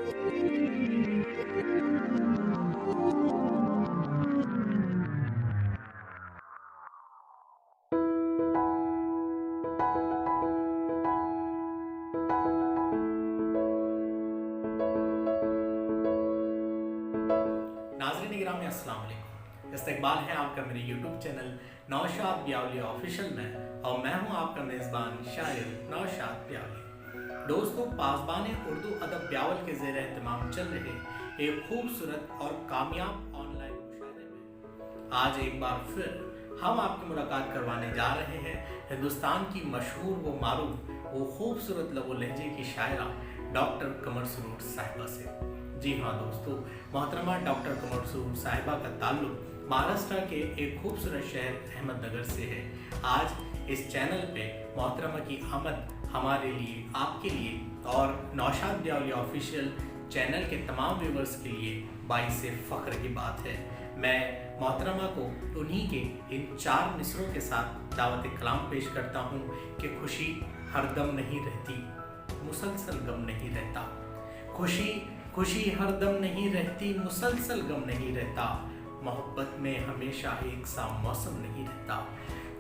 नाज़रीन गिरामी अस्सलाम वालेकुम। इस्तकबाल है आपका मेरे यूट्यूब चैनल नौशाद ब्यावली ऑफिशियल में और मैं हूं आपका मेज़बान शायर नौशाद ब्यावली। दोस्तों, पासबान उर्दू अदब ब्यावल के ज़ेर एहतमाम चल रहे एक खूबसूरत और कामयाब ऑनलाइन मुशायरे में आज एक बार फिर हम आपकी मुलाकात करवाने जा रहे हैं हिंदुस्तान की मशहूर व मारूफ वो खूबसूरत लबो लहजे की शायरा डॉक्टर कमर सुरूर साहिबा से। जी हाँ दोस्तों, मोहतरमा डॉक्टर कमर सुरूर साहिबा का ताल्लुक महाराष्ट्र के एक खूबसूरत शहर अहमदनगर से है। आज इस चैनल पे मोहतरमा की आमद हमारे लिए, आपके लिए और नौशाद ब्यावली ऑफिशियल चैनल के तमाम व्यूवर्स के लिए बाइस फ़ख्र की बात है। मैं मोहतरमा को उन्हीं के इन 4 मिसरों के साथ दावत कलाम पेश करता हूँ कि खुशी हरदम नहीं रहती, मुसलसल गम नहीं रहता। खुशी हरदम नहीं रहती, मुसलसल गम नहीं रहता। मोहब्बत में हमेशा एक सा मौसम नहीं रहता।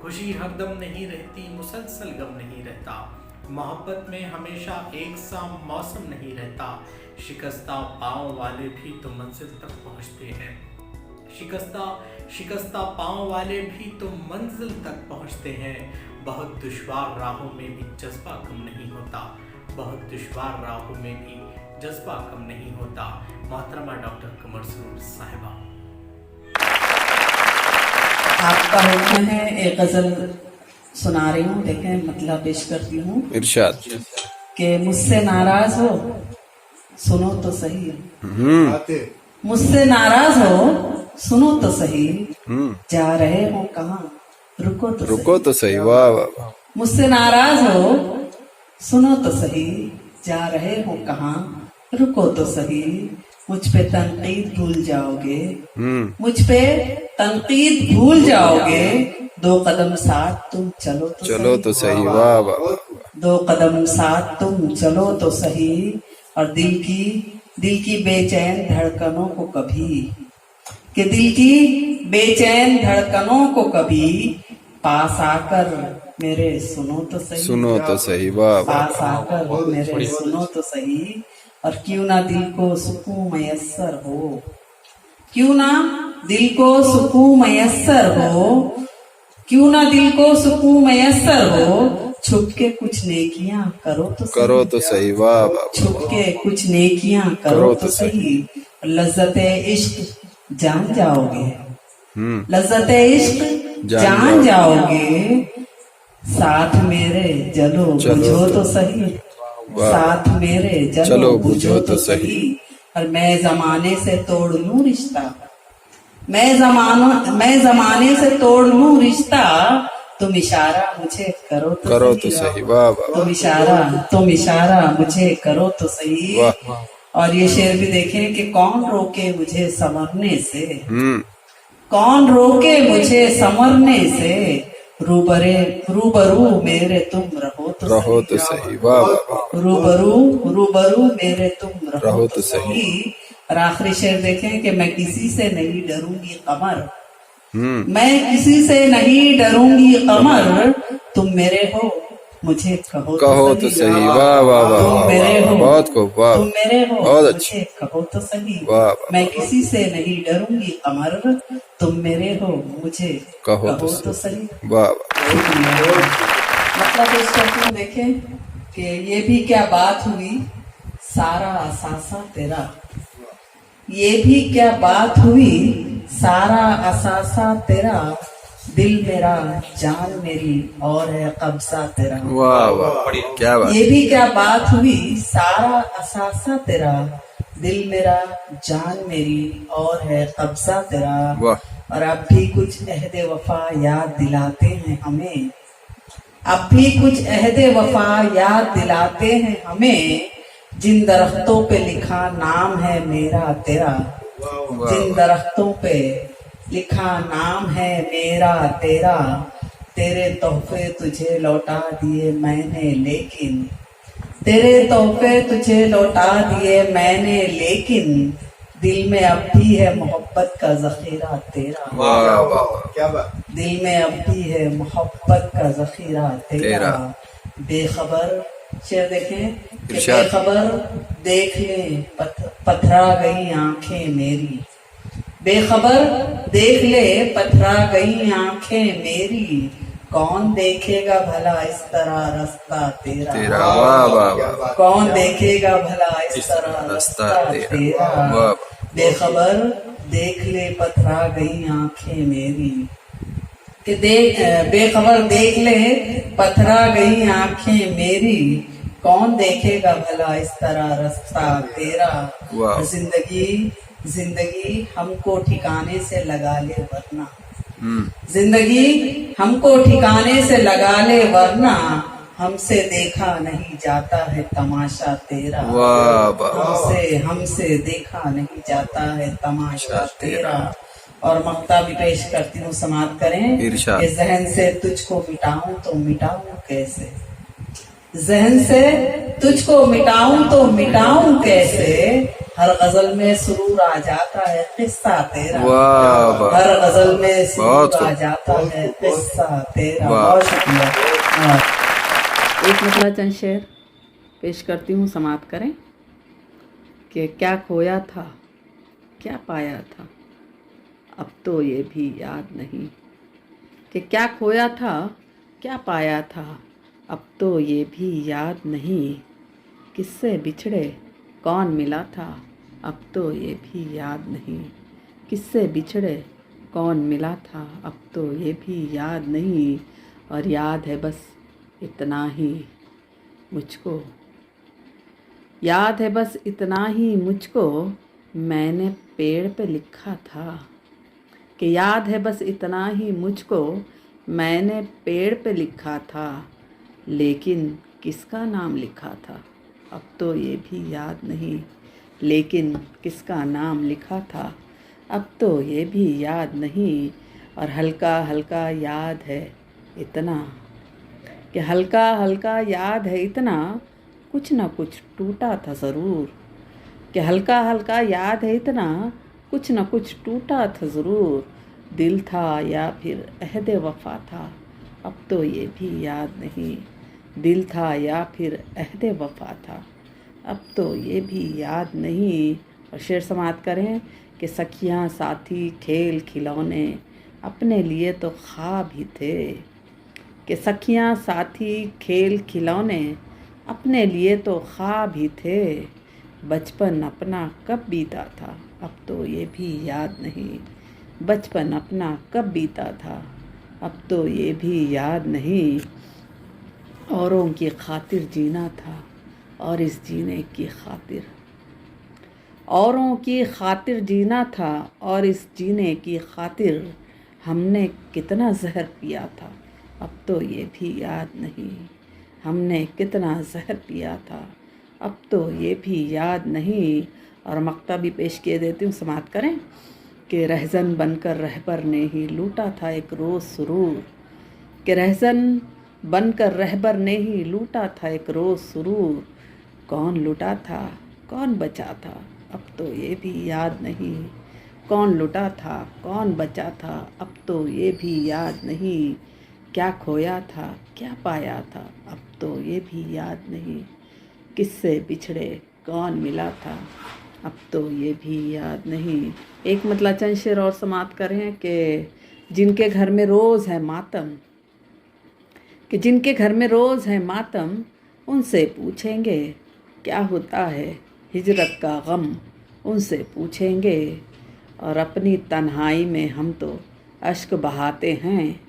खुशी हरदम नहीं रहती, मुसलसल गम नहीं रहता। मोहब्बत में हमेशा एक सा मौसम नहीं रहता। शिकस्ता पाँव वाले भी तो मंजिल तक पहुँचते हैं। शिकस्ता पाँव वाले भी तो मंजिल तक पहुँचते हैं। बहुत दुश्वार राहों में भी जज्बा कम नहीं होता। बहुत दुश्वार राहों में भी जज्बा कम नहीं होता। मोहतरमा डॉक्टर कमर सुरूर साहिबा। आपका हुक्म है, एक गजल सुना रही हूँ, देखें मतलब पेश करती हूँ। इरशाद। कि मुझसे नाराज हो सुनो तो सही, मुझसे नाराज हो सुनो तो सही, जा रहे हो कहाँ रुको तो सही। वाह वाह। मुझसे नाराज हो सुनो तो सही, जा रहे हो कहाँ रुको तो सही। मुझ पे तनकीद भूल जाओगे, मुझ पे तनकीद भूल जाओगे। 2 कदम साथ तुम चलो तो सही। वाह वाह। 2 कदम साथ तुम चलो तो सही। और दिल की बेचैन धड़कनों को कभी, कि दिल की बेचैन धड़कनों को कभी पास आकर मेरे सुनो तो सही। वाह। पास आकर मेरे सुनो तो सही। और क्यों ना दिल को सुकून मयस्सर हो, क्यों ना दिल को सुकून मयस्सर हो, क्यों ना दिल को सुकून मयस्सर हो। छुप के कुछ नेकियां करो तो सही। वाह वाह। छुप के कुछ नेकियां करो तो सही। लज्जते इश्क जान जाओगे, लज्जते इश्क जान जाओगे। साथ मेरे जलो बुझो तो सही, साथ मेरे जलो बुझो तो सही। और मैं जमाने से तोड़ लूं रिश्ता, मैं जमाने से तोड़ लूं रिश्ता। तुम इशारा मुझे करो तो सही। वाह वाह। तुम इशारा मुझे करो तो सही। और ये शेर भी देखें कि कौन रोके मुझे संवरने से, कौन रोके मुझे संवरने से। रूबरू मेरे तुम रहो तो सही। वाह वाह। रूबरू मेरे तुम रहो तो सही। और आखिरी शेर देखें कि मैं किसी से नहीं डरूंगी कमर, मैं किसी से नहीं डरूंगी कमर। तुम मेरे हो मुझे कहो तो सही। वाह वाह वाह। तुम मेरे हो, बहुत खूब। वाह। तुम मेरे हो बहुत मुझे कहो तो सही। वाह। मैं किसी से नहीं डरूंगी कमर। तुम मेरे हो मुझे कहो तो सही। वाह। मतलब इस करके देखें कि ये भी क्या बात हुई सारा असासा तेरा, ये भी क्या बात हुई सारा असासा तेरा। दिल मेरा जान मेरी और है कब्जा तेरा। वाह वाह। क्या बात। ये भी क्या बात हुई सारा असासा तेरा। दिल मेरा जान मेरी और है कब्जा तेरा। वाह। और अब भी कुछ अहदे वफा याद दिलाते हैं हमें, अब भी कुछ अहदे वफा याद दिलाते हैं हमें। जिन दरख्तों पे लिखा नाम है मेरा तेरा, जिन दरख्तों पे लिखा नाम है मेरा तेरा। तेरे तोहफे तुझे लौटा दिए मैंने, लेकिन तेरे तोहफे तुझे लौटा दिए मैंने, लेकिन दिल में अब भी है मोहब्बत का जखीरा तेरा। वाह वाह वाह क्या बात। दिल में अब भी है मोहब्बत का जखीरा तेरा। तेरा। बेखबर, शेर देखें कि इरशाद। बेखबर देख ले पथरा गई आंखें मेरी। बेखबर देख ले पथरा गई आंखें मेरी, कौन देखेगा भला इस तरह रास्ता तेरा। तेरा वाह वाह क्या वाह बात। कौन देखेगा भला इस इस तरह तरह रास्ता रास्ता तेरा। तेरा। वाह। बेखबर देख ले पथरा गई आंखें मेरी, कि बेखबर देख ले पथरा गई आंखें मेरी, कौन देखेगा भला इस तरह रास्ता तेरा। वाह। जिंदगी जिंदगी हमको ठिकाने से लगा ले वरना, जिंदगी हमको ठिकाने से लगा ले वरना, हमसे देखा नहीं जाता है तमाशा तेरा। वाह वाह। हमसे देखा नहीं जाता है तमाशा तेरा। और मक्ता भी पेश करती हूँ, समाप्त करें इरशाद। कि जहन से तुझको मिटाऊं तो मिटाऊं कैसे, जहन से तुझको मिटाऊं तो मिटाऊं कैसे, हर गजल में सुरूर आ जाता है किस्सा तेरा। वाह वाह। हर गजल में बहुत सुरूर खूब। आ जाता है किस्सा तेरा। वाह। बहुत शुक्रिया। एक मतला चंद शेर पेश करती हूँ, समाप्त करें कि क्या खोया था क्या पाया था, अब तो ये भी याद नहीं। कि क्या खोया था क्या पाया था, अब तो ये भी याद नहीं। किससे बिछड़े कौन मिला था, अब तो ये भी याद नहीं। किससे बिछड़े कौन मिला था, अब तो ये भी याद नहीं। और याद है बस इतना ही मुझको, याद है बस इतना ही मुझको, मैंने पेड़ पे लिखा था। कि याद है बस इतना ही मुझको, मैंने पेड़ पे लिखा था, लेकिन किसका नाम लिखा था, अब तो ये भी याद नहीं। लेकिन किसका नाम लिखा था, अब तो ये भी याद नहीं। और हल्का हल्का याद है इतना, कि हल्का हल्का याद है इतना, कुछ ना कुछ टूटा था ज़रूर। कि हल्का हल्का याद है इतना, कुछ ना कुछ टूटा था ज़रूर। दिल था या फिर अहद वफ़ा था, अब तो ये भी याद नहीं। दिल था या फिर अहद वफ़ा था, अब तो ये भी याद नहीं। और शेर समाप्त करें कि सखियाँ साथी खेल खिलौने, अपने लिए तो ख्वाब ही थे। कि सखियाँ साथी खेल खिलौने, अपने लिए तो ख्वाब ही थे। बचपन अपना कब बीता था, अब तो ये भी याद नहीं। बचपन अपना कब बीता था, अब तो ये भी याद नहीं। औरों की खातिर जीना था, और इस जीने की खातिर, औरों की खातिर जीना था, और इस जीने की खातिर हमने कितना जहर पिया था, अब तो ये भी याद नहीं। हमने कितना जहर पिया था, अब तो ये भी याद नहीं। और मक्ता भी पेश किए देती हूँ, समाप्त करें कि रहज़न बनकर रहबर ने ही लूटा था एक रोज़ सुरूर। कि रहज़न बनकर रहबर ने ही लूटा था एक रोज़ सुरूर। कौन लूटा था कौन बचा था, अब तो ये भी याद नहीं। कौन लूटा था कौन बचा था, अब तो ये भी याद नहीं। क्या खोया था क्या पाया था, अब तो ये भी याद नहीं। किससे बिछड़े कौन मिला था, अब तो ये भी याद नहीं। एक मतलब चंद शेर और समाप्त करें कि जिनके घर में रोज़ है मातम, कि जिनके घर में रोज़ है मातम, उनसे पूछेंगे क्या होता है हिजरत का गम, उनसे पूछेंगे। और अपनी तन्हाई में हम तो अश्क बहाते हैं,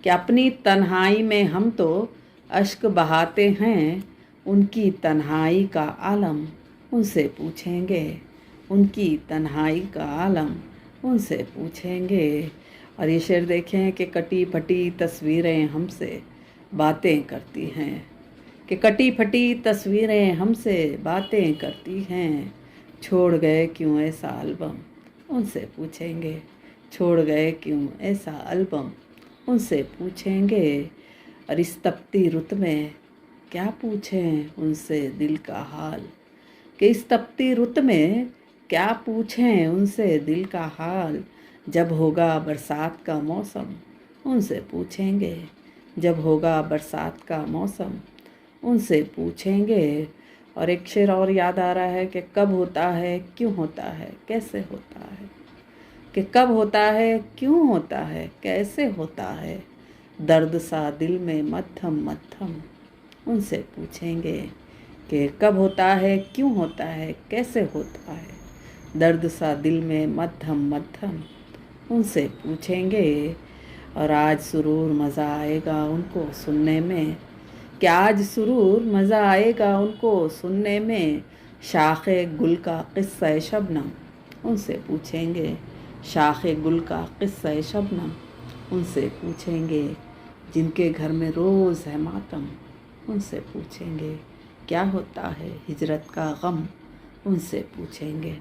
कि अपनी तन्हाई में हम तो अश्क बहाते हैं। उनकी तन्हाई का आलम उनसे पूछेंगे, उनकी तन्हाई का आलम उनसे पूछेंगे। और ये शेर देखें कि कटी फटी तस्वीरें हमसे बातें करती हैं, कि कटी फटी तस्वीरें हमसे बातें करती हैं। छोड़ गए क्यों ऐसा एल्बम, उनसे पूछेंगे। छोड़ गए क्यों ऐसा एल्बम, उनसे पूछेंगे। और इस तपती रुत में क्या पूछें उनसे दिल का हाल, कि इस तपती रुत में क्या पूछें उनसे दिल का हाल। जब होगा बरसात का मौसम उनसे पूछेंगे, जब होगा बरसात का मौसम उनसे पूछेंगे। और एक शेर और याद आ रहा है कि कब होता है, क्यों होता है, कैसे होता है, कि कब होता है, क्यों होता है, कैसे होता है। दर्द सा दिल में मद्धम मद्धम उनसे पूछेंगे, कि कब होता है, क्यों होता है, कैसे होता है। दर्द सा दिल में मद्धम मद्धम उनसे पूछेंगे। और आज सुरूर मज़ा आएगा उनको सुनने में, कि आज सुरूर मज़ा आएगा उनको सुनने में। शाखे गुल का क़िस्सा शबनम उनसे पूछेंगे, शाखे गुल का क़िस्सा शबनम उनसे पूछेंगे। जिनके घर में रोज़ है मातम उनसे पूछेंगे, क्या होता है हिजरत का गम उनसे पूछेंगे।